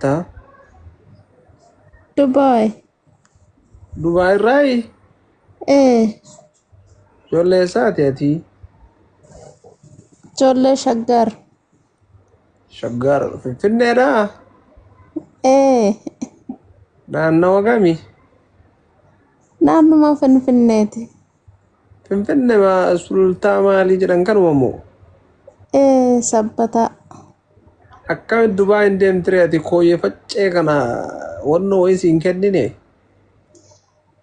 تا دبي. دبي راي ايه جولة ساتياتي جولة شقر. شغال في النيرة ايه نانو وقامي نحن ما في النادي. في ما سلطة مالي جران كان ومو ايه سبتا. akkam Dubai deemtee ati kooyyee faccee kana wannoo wayii siin kennine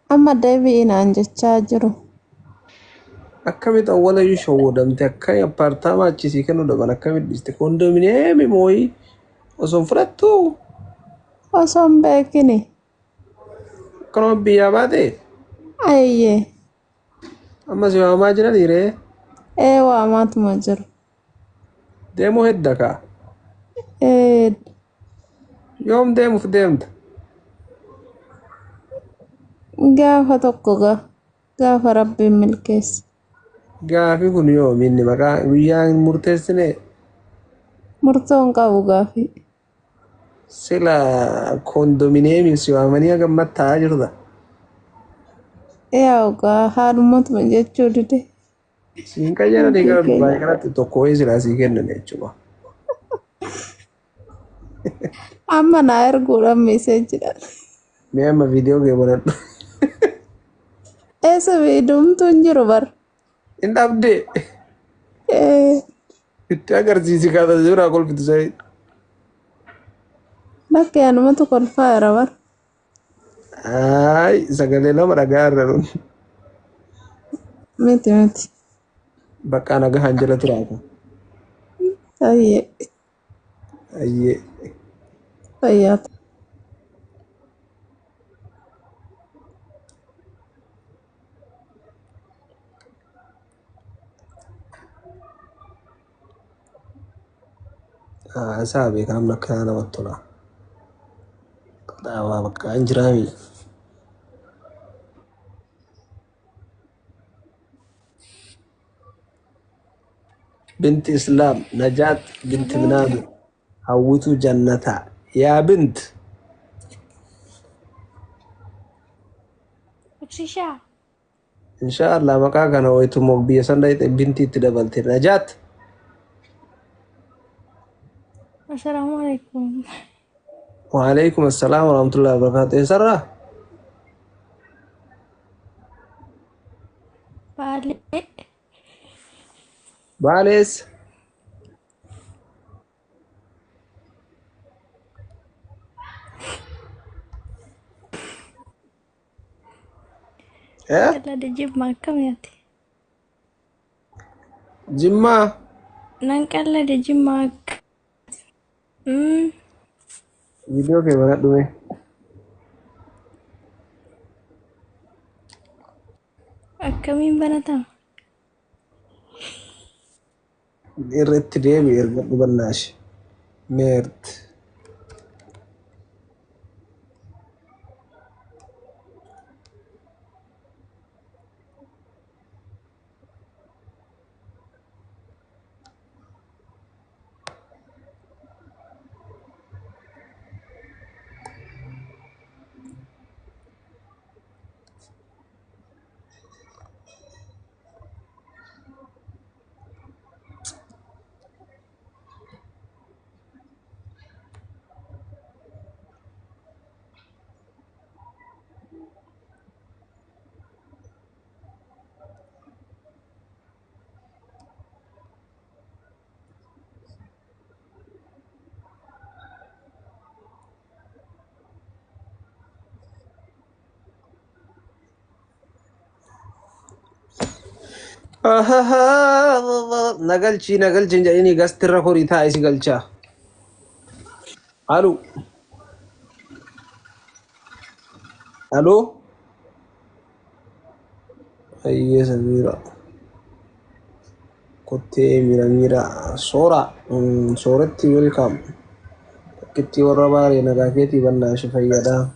Amma deebi'in aan jechaa jiru. akkamitti awwaalayyuu shawwadamte akkami appaartaamaa achisii kennuu dhaban akkamitti dhiste koondominiyeemi mooyii osoo hin fudhattu Osoo hin beekini. akkanuma biyyaa baate Ayyee. amma si waamaa jiraniire Ee waamaatuma jiru. deemuu hedda kaa Ee yoom deemuuf deemta gaafa tokko gaafa rabbiin milkeesse. gaafi kun yoominni maqaa guyyaan murteessine Murtoon qabu gaafi. sila koondominiyeemiin si waamanii hagammat taa'aa jirta Yaa ogaa haalumatuma jechuu dide. siin qayyaranii gara Dubaay kanatti tokko wayii silaa sii kennan jechuudha. Amma naa erguudhaan meeseejidhaan. Mee amma viidiyoo kee godhadhu. Eessa viidiyootu hin jiru bara. Hin dhabdee itti agarsiisi kaata suuraa kolfitu sa'ii. Lakkee anumatu kolfaa jira bara. Ayi sagalee lama dhagaa irra nun. Miti. Bakka nagahaan jala turaata. Ayyee. Ayyee. Fayyaata. Isaa beekan akka namatti tola. Dhaabaa bakka hin jiraami. بنت إسلام نجاة بنت منادو هوتو جنتا يا بنت إن شاء الله مكا كان ويتو مقبية سندايت بنتي تدبلت نجاة السلام عليكم. وعليكم السلام ورحمة الله وبركاته سرة Balik. باليس إيه Kala dijib makam ya ti. جمّا Nang kala dijib mak. فيديو كيف أنا دومي Akamin banata. إرت ديبي إرقب بناش ميرت نقلشي جاني قستر خوري تاي سيقلشا الو الو اي سميرة كنتي ميرا صورة صورتي ويلكم كنتي ورباري نقاكيتي بنا شفيدا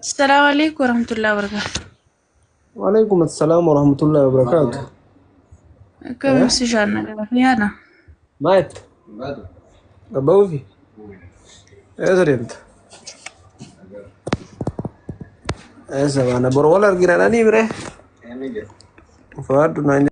السلام عليكم ورحمة الله وبركاته. وعليكم السلام ورحمة الله وبركاته كم استشارنا في هذا؟ مات قبوفي Eessa deemta? Eessa baana? Bor wal argina dhanii bire? Faaddu naan